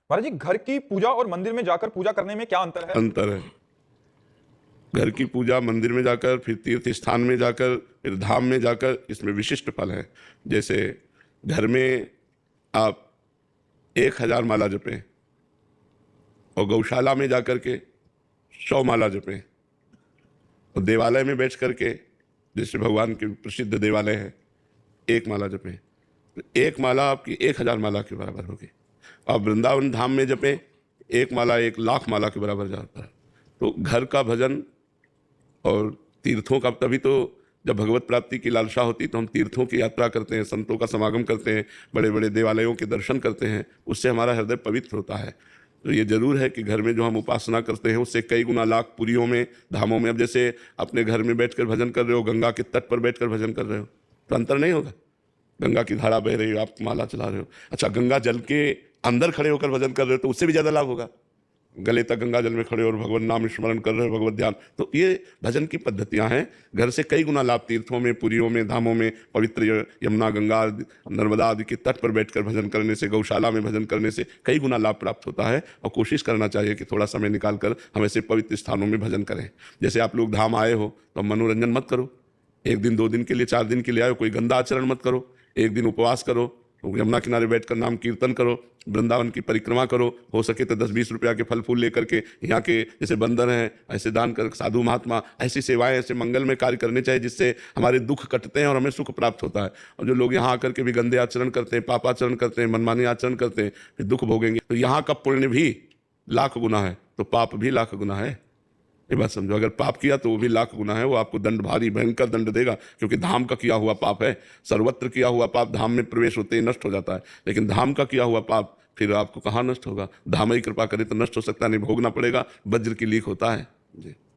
महाराज जी, घर की पूजा और मंदिर में जाकर पूजा करने में क्या अंतर है? अंतर है। घर की पूजा मंदिर में जाकर, फिर तीर्थ स्थान में जाकर, फिर धाम में जाकर, इसमें विशिष्ट फल है। जैसे घर में आप 1000 माला जपें और गौशाला में जाकर के 100 माला जपें और देवालय में बैठ करके, जैसे भगवान के प्रसिद्ध देवालय है, 1 माला जपें तो 1 माला आपकी 1000 माला के बराबर होगी। आप वृंदावन धाम में जपें 1 माला 1,00,000 माला के बराबर जाता है। तो घर का भजन और तीर्थों का, तभी तो जब भगवत प्राप्ति की लालसा होती तो हम तीर्थों की यात्रा करते हैं, संतों का समागम करते हैं, बड़े बड़े देवालयों के दर्शन करते हैं, उससे हमारा हृदय पवित्र होता है। तो ये जरूर है कि घर में जो हम उपासना करते हैं उससे कई गुना लाख पुरियों में, धामों में। अब जैसे अपने घर में बैठकर भजन कर रहे हो, गंगा के तट पर बैठकर भजन कर रहे हो, तो अंतर नहीं होगा। गंगा की धारा बह रही हो, आप माला चला रहे हो। अच्छा, गंगा जल के अंदर खड़े होकर भजन कर रहे हो तो उससे भी ज़्यादा लाभ होगा। गले तक गंगा जल में खड़े और भगवान नाम स्मरण कर रहे हो, भगवत ध्यान। तो ये भजन की पद्धतियां हैं। घर से कई गुना लाभ, तीर्थों में, पुरियों में, धामों में, पवित्र यमुना, गंगा, नर्मदा आदि के तट पर बैठकर भजन करने से, गौशाला में भजन करने से कई गुना लाभ प्राप्त होता है। और कोशिश करना चाहिए कि थोड़ा समय निकाल कर हम ऐसे पवित्र स्थानों में भजन करें। जैसे आप लोग धाम आए हो तो मनोरंजन मत करो। 1 दिन 2 दिन के लिए, 4 दिन के लिए आए हो, कोई गंदा आचरण मत करो। 1 दिन उपवास करो, यमुना किनारे बैठकर नाम कीर्तन करो, वृंदावन की परिक्रमा करो। हो सके तो 10-20 रुपया के फल फूल लेकर के, यहाँ के जैसे बंदर हैं ऐसे दान कर, साधु महात्मा ऐसी सेवाएं, ऐसे मंगल में कार्य करने चाहिए जिससे हमारे दुख कटते हैं और हमें सुख प्राप्त होता है। और जो लोग यहाँ आकर के भी गंदे आचरण करते हैं, पापाचरण करते हैं, मनमानी आचरण करते हैं, फिर दुख भोगेंगे। तो यहाँ का पुण्य भी लाख गुना है तो पाप भी लाख गुना है। ये बात समझो। अगर पाप किया तो वो भी लाख गुना है, वो आपको दंड, भारी भयंकर दंड देगा, क्योंकि धाम का किया हुआ पाप है। सर्वत्र किया हुआ पाप धाम में प्रवेश होते ही नष्ट हो जाता है, लेकिन धाम का किया हुआ पाप फिर आपको कहाँ नष्ट होगा। धाम ही कृपा करे तो नष्ट हो सकता नहीं, भोगना पड़ेगा। वज्र की लीक होता है जी।